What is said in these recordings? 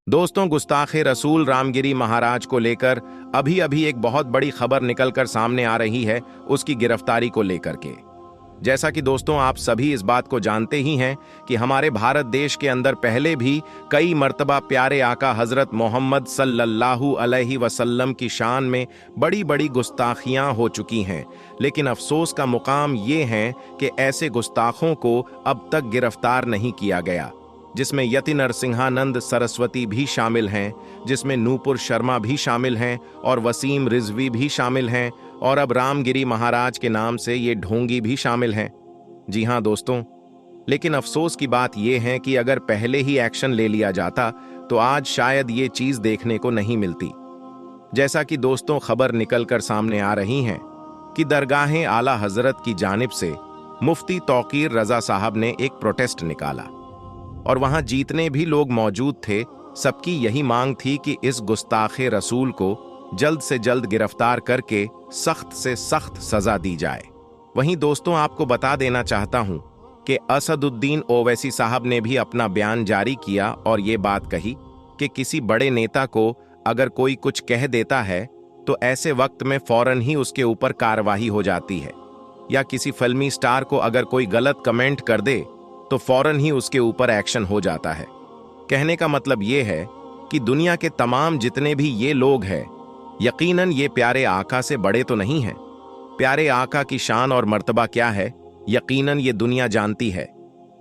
दोस्तों, गुस्ताखे रसूल रामगिरी महाराज को लेकर अभी अभी एक बहुत बड़ी खबर निकलकर सामने आ रही है, उसकी गिरफ्तारी को लेकर के। जैसा कि दोस्तों आप सभी इस बात को जानते ही हैं कि हमारे भारत देश के अंदर पहले भी कई मर्तबा प्यारे आका हजरत मोहम्मद सल्लल्लाहु अलैहि वसल्लम की शान में बड़ी बड़ी गुस्ताखियां हो चुकी हैं, लेकिन अफसोस का मुकाम ये है कि ऐसे गुस्ताखों को अब तक गिरफ्तार नहीं किया गया, जिसमें यति नरसिंहानंद सरस्वती भी शामिल हैं, जिसमें नूपुर शर्मा भी शामिल हैं और वसीम रिजवी भी शामिल हैं, और अब रामगिरी महाराज के नाम से ये ढोंगी भी शामिल हैं। जी हाँ दोस्तों, लेकिन अफसोस की बात यह है कि अगर पहले ही एक्शन ले लिया जाता तो आज शायद ये चीज देखने को नहीं मिलती। जैसा कि दोस्तों खबर निकलकर सामने आ रही हैं कि दरगाह आला हजरत की जानिब से मुफ्ती तौकीर रजा साहब ने एक प्रोटेस्ट निकाला और वहां जितने भी लोग मौजूद थे सबकी यही मांग थी कि इस गुस्ताखे रसूल को जल्द से जल्द गिरफ्तार करके सख्त से सख्त सजा दी जाए। वहीं दोस्तों आपको बता देना चाहता हूं कि असदुद्दीन ओवैसी साहब ने भी अपना बयान जारी किया और ये बात कही कि किसी बड़े नेता को अगर कोई कुछ कह देता है तो ऐसे वक्त में फौरन ही उसके ऊपर कार्रवाई हो जाती है, या किसी फिल्मी स्टार को अगर कोई गलत कमेंट कर दे तो फौरन ही उसके ऊपर एक्शन हो जाता है। कहने का मतलब ये है कि दुनिया के तमाम जितने भी ये लोग हैं, यकीनन ये प्यारे आका से बड़े तो नहीं हैं। प्यारे आका की शान और मर्तबा क्या है यकीनन ये दुनिया जानती है,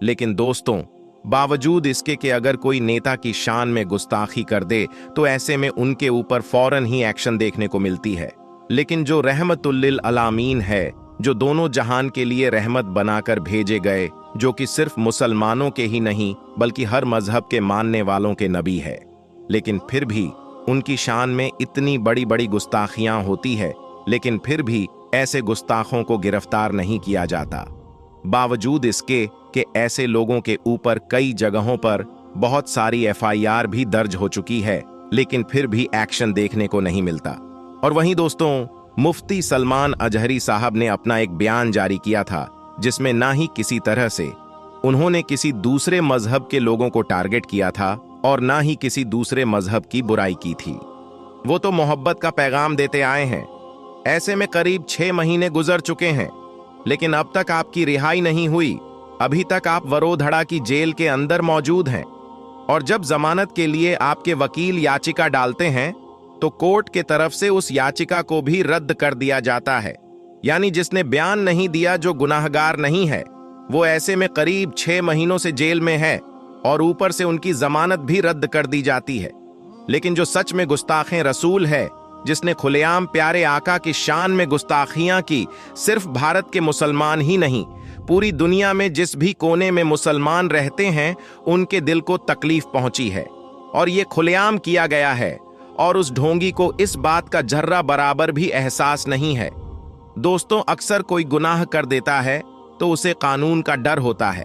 लेकिन दोस्तों बावजूद इसके कि अगर कोई नेता की शान में गुस्ताखी कर दे तो ऐसे में उनके ऊपर फौरन ही एक्शन देखने को मिलती है। लेकिन जो रहमतुल लिल आलामीन है, जो दोनों जहान के लिए रहमत बनाकर भेजे गए, जो कि सिर्फ मुसलमानों के ही नहीं बल्कि हर मजहब के मानने वालों के नबी है, लेकिन फिर भी उनकी शान में इतनी बड़ी बड़ी गुस्ताखियां होती है, लेकिन फिर भी ऐसे गुस्ताखों को गिरफ्तार नहीं किया जाता। बावजूद इसके कि ऐसे लोगों के ऊपर कई जगहों पर बहुत सारी FIR भी दर्ज हो चुकी है, लेकिन फिर भी एक्शन देखने को नहीं मिलता। और वहीं दोस्तों मुफ्ती सलमान अजहरी साहब ने अपना एक बयान जारी किया था, जिसमें ना ही किसी तरह से उन्होंने किसी दूसरे मजहब के लोगों को टारगेट किया था और ना ही किसी दूसरे मजहब की बुराई की थी। वो तो मोहब्बत का पैगाम देते आए हैं। ऐसे में करीब 6 महीने गुजर चुके हैं, लेकिन अब तक आपकी रिहाई नहीं हुई। अभी तक आप वरोधड़ा की जेल के अंदर मौजूद हैं, और जब जमानत के लिए आपके वकील याचिका डालते हैं तो कोर्ट के तरफ से उस याचिका को भी रद्द कर दिया जाता है। यानी जिसने बयान नहीं दिया, जो गुनाहगार नहीं है, वो ऐसे में करीब 6 महीनों से जेल में है और ऊपर से उनकी जमानत भी रद्द कर दी जाती है। लेकिन जो सच में गुस्ताखे रसूल है, जिसने खुलेआम प्यारे आका की शान में गुस्ताखियां की, सिर्फ भारत के मुसलमान ही नहीं पूरी दुनिया में जिस भी कोने में मुसलमान रहते हैं उनके दिल को तकलीफ पहुंची है, और ये खुलेआम किया गया है। और उस ढोंगी को इस बात का जर्रा बराबर भी एहसास नहीं है। दोस्तों अक्सर कोई गुनाह कर देता है तो उसे कानून का डर होता है,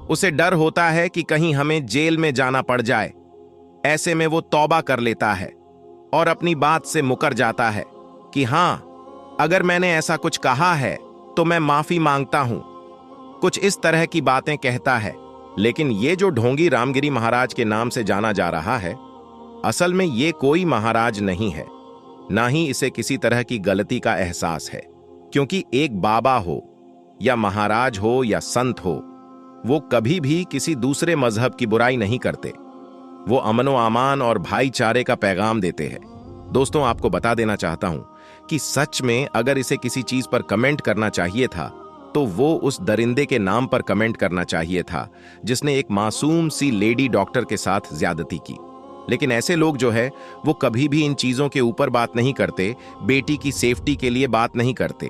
उसे डर होता है कि कहीं हमें जेल में जाना पड़ जाए। ऐसे में वो तौबा कर लेता है और अपनी बात से मुकर जाता है कि हाँ, अगर मैंने ऐसा कुछ कहा है तो मैं माफी मांगता हूं। कुछ इस तरह की बातें कहता है। लेकिन ये जो ढोंगी रामगिरी महाराज के नाम से जाना जा रहा है, असल में ये कोई महाराज नहीं है, ना ही इसे किसी तरह की गलती का एहसास है, क्योंकि एक बाबा हो या महाराज हो या संत हो, वो कभी भी किसी दूसरे मजहब की बुराई नहीं करते। वो अमन व अमान और भाईचारे का पैगाम देते हैं। दोस्तों आपको बता देना चाहता हूं कि सच में अगर इसे किसी चीज पर कमेंट करना चाहिए था तो वो उस दरिंदे के नाम पर कमेंट करना चाहिए था जिसने एक मासूम सी लेडी डॉक्टर के साथ ज्यादती की। लेकिन ऐसे लोग जो है वो कभी भी इन चीजों के ऊपर बात नहीं करते, बेटी की सेफ्टी के लिए बात नहीं करते।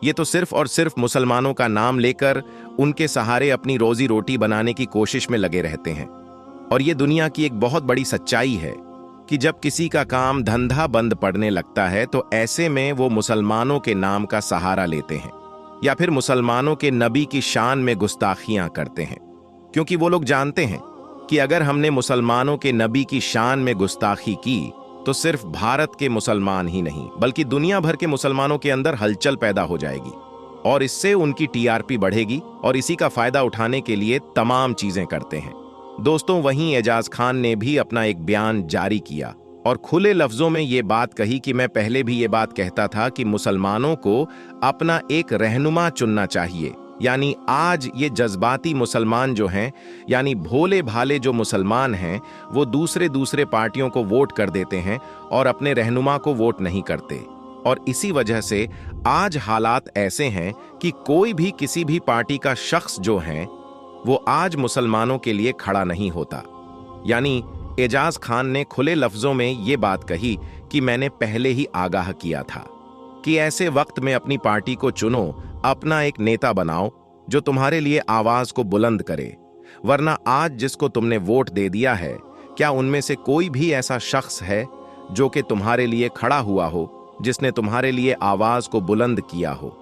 ये तो सिर्फ और सिर्फ मुसलमानों का नाम लेकर उनके सहारे अपनी रोजी रोटी बनाने की कोशिश में लगे रहते हैं। और ये दुनिया की एक बहुत बड़ी सच्चाई है कि जब किसी का काम धंधा बंद पड़ने लगता है तो ऐसे में वो मुसलमानों के नाम का सहारा लेते हैं या फिर मुसलमानों के नबी की शान में गुस्ताखियां करते हैं, क्योंकि वो लोग जानते हैं कि अगर हमने मुसलमानों के नबी की शान में गुस्ताखी की तो सिर्फ भारत के मुसलमान ही नहीं बल्कि दुनिया भर के मुसलमानों के अंदर हलचल पैदा हो जाएगी। और इससे उनकी टीआरपी बढ़ेगी और इसी का फायदा उठाने के लिए तमाम चीजें करते हैं। दोस्तों, वहीं एजाज खान ने भी अपना एक बयान जारी किया और खुले लफ्जों में ये बात कही कि मैं पहले भी ये बात कहता था कि मुसलमानों को अपना एक रहनुमा चुनना चाहिए। यानी आज ये जज्बाती मुसलमान जो हैं, यानी भोले भाले जो मुसलमान हैं, वो दूसरे पार्टियों को वोट कर देते हैं और अपने रहनुमा को वोट नहीं करते। और इसी वजह से आज हालात ऐसे हैं कि कोई भी किसी भी पार्टी का शख्स जो है वो आज मुसलमानों के लिए खड़ा नहीं होता। यानी एजाज खान ने खुले लफ्जों में ये बात कही कि मैंने पहले ही आगाह किया था कि ऐसे वक्त में अपनी पार्टी को चुनो, अपना एक नेता बनाओ जो तुम्हारे लिए आवाज को बुलंद करे, वरना आज जिसको तुमने वोट दे दिया है, क्या उनमें से कोई भी ऐसा शख्स है जो कि तुम्हारे लिए खड़ा हुआ हो, जिसने तुम्हारे लिए आवाज को बुलंद किया हो?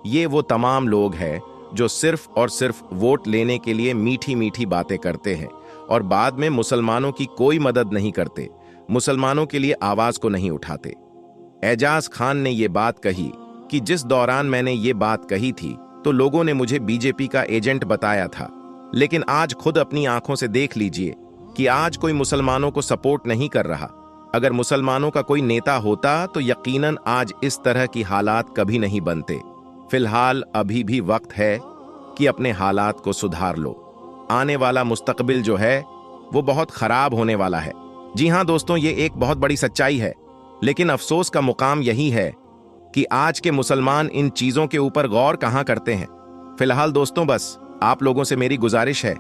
ये वो तमाम लोग हैं जो सिर्फ और सिर्फ वोट लेने के लिए मीठी मीठी बातें करते हैं और बाद में मुसलमानों की कोई मदद नहीं करते, मुसलमानों के लिए आवाज को नहीं उठाते। एजाज खान ने ये बात कही कि जिस दौरान मैंने ये बात कही थी तो लोगों ने मुझे बीजेपी का एजेंट बताया था, लेकिन आज खुद अपनी आंखों से देख लीजिए कि आज कोई मुसलमानों को सपोर्ट नहीं कर रहा। अगर मुसलमानों का कोई नेता होता तो यकीनन आज इस तरह की हालात कभी नहीं बनते। फिलहाल अभी भी वक्त है कि अपने हालात को सुधार लो। आने वाला मुस्तकबिल जो है वो बहुत खराब होने वाला है। जी हाँ दोस्तों, ये एक बहुत बड़ी सच्चाई है, लेकिन अफसोस का मुकाम यही है कि आज के मुसलमान इन चीजों के ऊपर गौर कहाँ करते हैं। फिलहाल दोस्तों, बस आप लोगों से मेरी गुजारिश है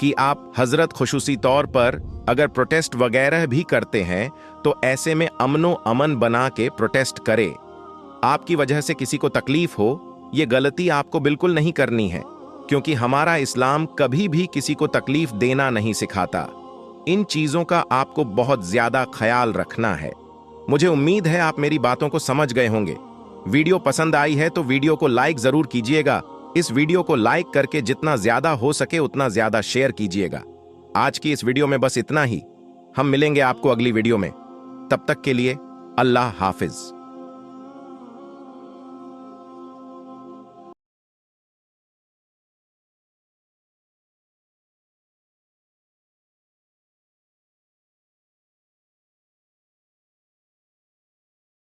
कि आप हजरत खुसूसी तौर पर अगर प्रोटेस्ट वगैरह भी करते हैं तो ऐसे में अमनो अमन बना के प्रोटेस्ट करें। आपकी वजह से किसी को तकलीफ हो, ये गलती आपको बिल्कुल नहीं करनी है, क्योंकि हमारा इस्लाम कभी भी किसी को तकलीफ देना नहीं सिखाता। इन चीजों का आपको बहुत ज्यादा ख्याल रखना है। मुझे उम्मीद है आप मेरी बातों को समझ गए होंगे। वीडियो पसंद आई है तो वीडियो को लाइक जरूर कीजिएगा। इस वीडियो को लाइक करके जितना ज्यादा हो सके उतना ज्यादा शेयर कीजिएगा। आज की इस वीडियो में बस इतना ही। हम मिलेंगे आपको अगली वीडियो में। तब तक के लिए अल्लाह हाफिज।